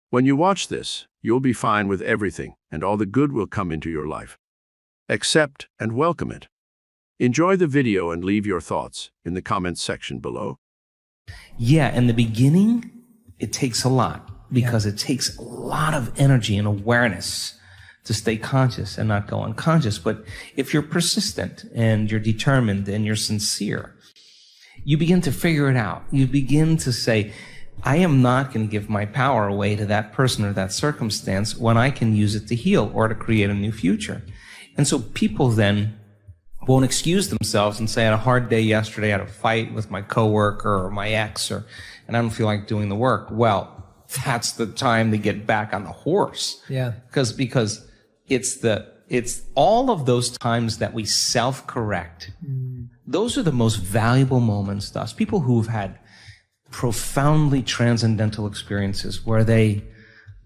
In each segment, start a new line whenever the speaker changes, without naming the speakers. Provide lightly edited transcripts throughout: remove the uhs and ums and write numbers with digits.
When you watch this, you'll be fine with everything, and all the good will come into your life. Accept and welcome it. Enjoy the video and leave your thoughts in the comments section below.
Yeah, in the beginning, it takes a lot because it takes a lot of energy and awareness to stay conscious and not go unconscious. But if you're persistent and you're determined and you're sincere, you begin to figure it out. You begin to say, I am not going to give my power away to that person or that circumstance when I can use it to heal or to create a new future. And so people then won't excuse themselves and say, I had a hard day yesterday, I had a fight with my coworker or my ex, and I don't feel like doing the work. Well, that's the time to get back on the horse.
Yeah.
Because it's all of those times that we self-correct. Those are the most valuable moments to us. People who've had profoundly transcendental experiences where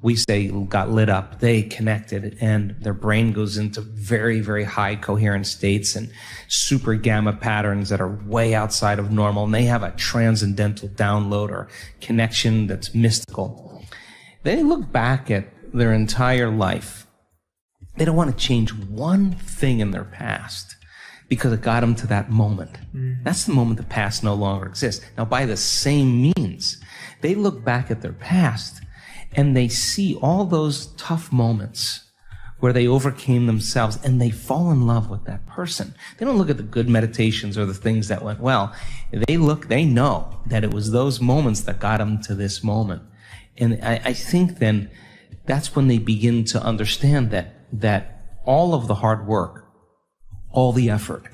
we say, got lit up, they connected, and their brain goes into very, very high coherent states and super gamma patterns that are way outside of normal, and they have a transcendental download or connection that's mystical. They look back at their entire life. They don't want to change one thing in their past because it got them to that moment. That's the moment the past no longer exists. Now, by the same means, they look back at their past and they see all those tough moments where they overcame themselves and they fall in love with that person. They don't look at the good meditations or the things that went well. They know that it was those moments that got them to this moment. And I think then that's when they begin to understand that all of the hard work, all the effort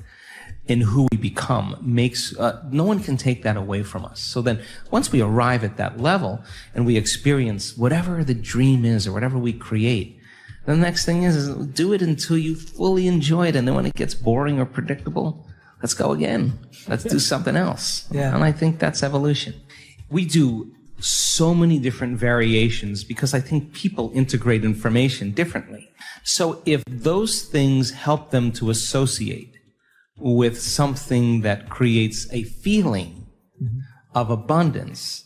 in who we become makes, no one can take that away from us. So then once we arrive at that level and we experience whatever the dream is or whatever we create, the next thing is do it until you fully enjoy it. And then when it gets boring or predictable, let's go again. Let's do something else.
Yeah.
And I think that's evolution. We do so many different variations because I think people integrate information differently. So if those things help them to associate with something that creates a feeling of abundance,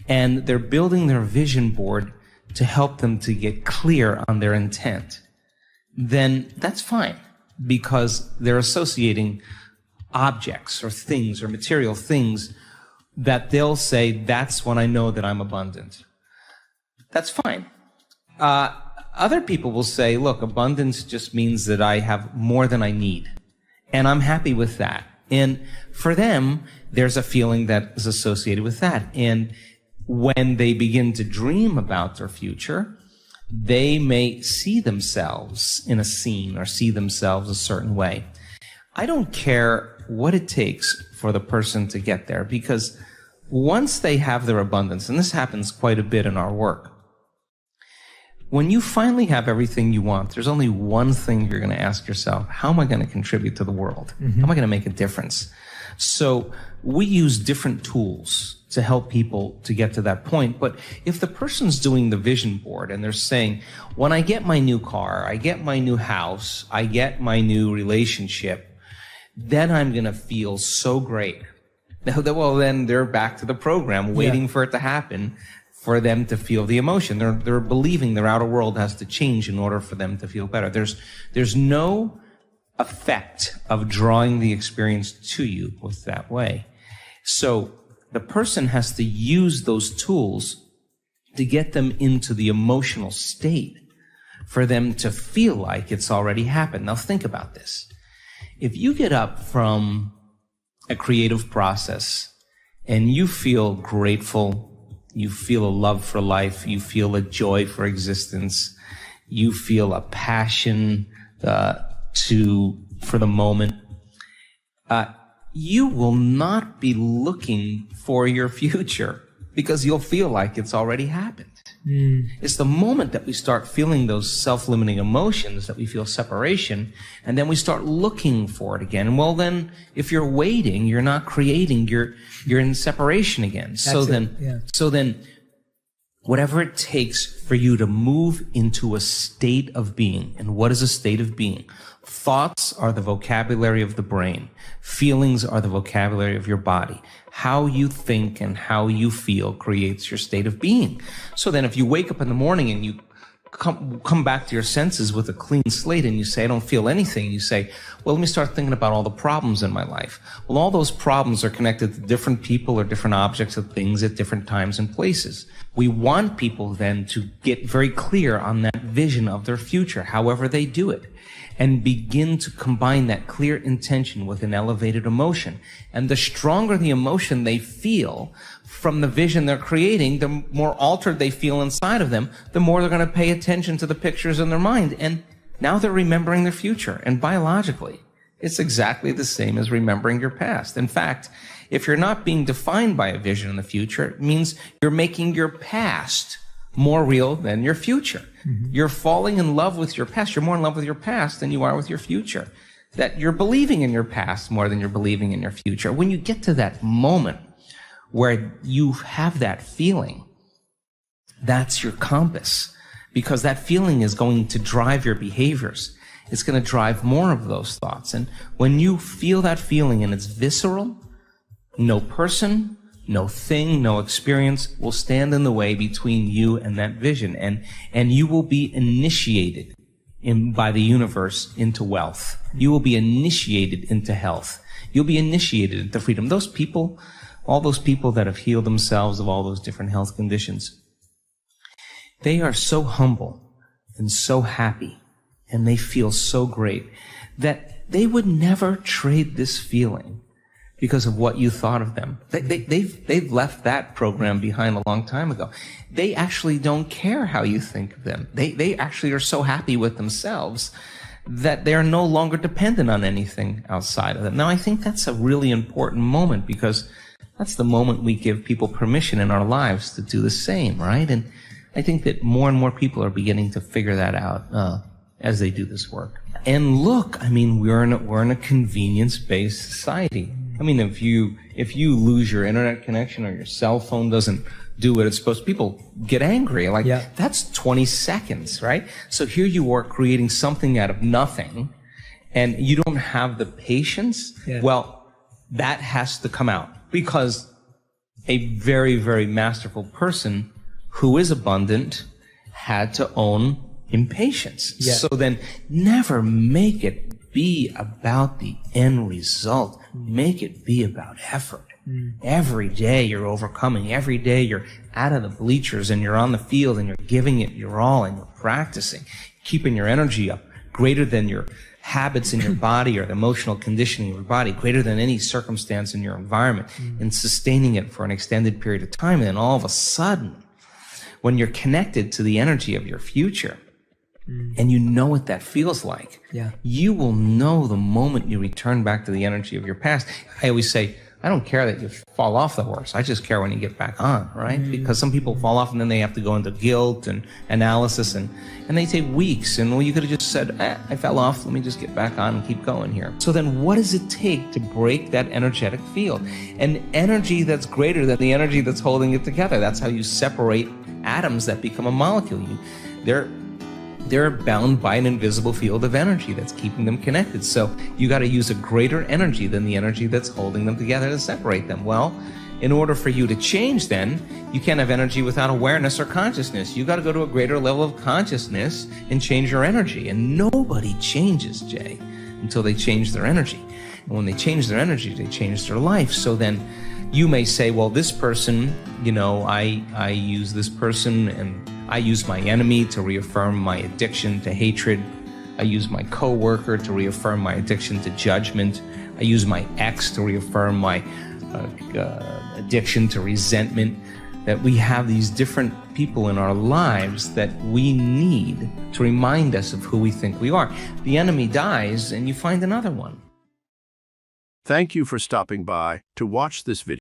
and they're building their vision board to help them to get clear on their intent, then that's fine because they're associating objects or things or material things that they'll say, that's when I know that I'm abundant. That's fine. Other people will say, look, abundance just means that I have more than I need. And I'm happy with that. And for them, there's a feeling that is associated with that. And when they begin to dream about their future, they may see themselves in a scene or see themselves a certain way. I don't care what it takes for the person to get there, because once they have their abundance, and this happens quite a bit in our work, when you finally have everything you want, there's only one thing you're going to ask yourself: how am I going to contribute to the world? How am I going to make a difference? So we use different tools to help people to get to that point. But if the person's doing the vision board and they're saying, when I get my new car, I get my new house, I get my new relationship, then I'm going to feel so great. Well, then they're back to the program, waiting for it to happen, for them to feel the emotion. They're believing their outer world has to change in order for them to feel better. There's no effect of drawing the experience to you with that way. So the person has to use those tools to get them into the emotional state for them to feel like it's already happened. Now think about this. If you get up from a creative process and you feel grateful, you feel a love for life, you feel a joy for existence, you feel a passion for the moment, you will not be looking for your future because you'll feel like it's already happened. It's the moment that we start feeling those self-limiting emotions that we feel separation, and then we start looking for it again. Well, then, if you're waiting, you're not creating, you're in separation again. So then, whatever it takes for you to move into a state of being. And what is a state of being? Thoughts are the vocabulary of the brain. Feelings are the vocabulary of your body. How you think and how you feel creates your state of being. So then if you wake up in the morning and you come back to your senses with a clean slate and you say, I don't feel anything, you say, well, let me start thinking about all the problems in my life. Well, all those problems are connected to different people or different objects or things at different times and places. We want people then to get very clear on that vision of their future, however they do it, and begin to combine that clear intention with an elevated emotion. And the stronger the emotion they feel from the vision they're creating, the more altered they feel inside of them, the more they're going to pay attention to the pictures in their mind. And now they're remembering their future. And biologically, it's exactly the same as remembering your past. In fact, if you're not being defined by a vision in the future, it means you're making your past more real than your future. Mm-hmm. You're falling in love with your past. You're more in love with your past than you are with your future. That you're believing in your past more than you're believing in your future. When you get to that moment where you have that feeling, that's your compass, because that feeling is going to drive your behaviors. It's going to drive more of those thoughts. And when you feel that feeling and it's visceral, no person, no thing, no experience will stand in the way between you and that vision. And you will be initiated by the universe into wealth. You will be initiated into health. You'll be initiated into freedom. Those people, all those people that have healed themselves of all those different health conditions, they are so humble and so happy, and they feel so great that they would never trade this feeling because of what you thought of them. They've left that program behind a long time ago. They actually don't care how you think of them. They actually are so happy with themselves that they're no longer dependent on anything outside of them. Now, I think that's a really important moment, because that's the moment we give people permission in our lives to do the same, right? And I think that more and more people are beginning to figure that out as they do this work. And look, I mean, we're in a convenience-based society. I mean, if you lose your internet connection or your cell phone doesn't do what it's supposed to, people get angry. Like, yeah, that's 20 seconds, right? So here you are creating something out of nothing, and you don't have the patience. Yeah. Well, that has to come out, because a very, very masterful person who is abundant had to own impatience. Yeah. So then never make it be about the end result. Make it be about effort. Every day you're overcoming. Every day you're out of the bleachers and you're on the field and you're giving it your all and you're practicing, keeping your energy up, greater than your habits in your body or the emotional conditioning of your body, greater than any circumstance in your environment, and sustaining it for an extended period of time. And then all of a sudden, when you're connected to the energy of your future, and you know what that feels like, yeah, you will know the moment you return back to the energy of your past. I always say, I don't care that you fall off the horse. I just care when you get back on, right? Because some people fall off and then they have to go into guilt and analysis, and they take weeks. And well, you could have just said, I fell off. Let me just get back on and keep going here. So then what does it take to break that energetic field? An energy that's greater than the energy that's holding it together. That's how you separate atoms that become a molecule. They're bound by an invisible field of energy that's keeping them connected. So you got to use a greater energy than the energy that's holding them together to separate them. Well, in order for you to change, then, you can't have energy without awareness or consciousness. You got to go to a greater level of consciousness and change your energy. And nobody changes, Jay, until they change their energy. And when they change their energy, they change their life. So then you may say, well, this person, I use this person, and I use my enemy to reaffirm my addiction to hatred. I use my coworker to reaffirm my addiction to judgment. I use my ex to reaffirm my addiction to resentment. That we have these different people in our lives that we need to remind us of who we think we are. The enemy dies and you find another one.
Thank you for stopping by to watch this video.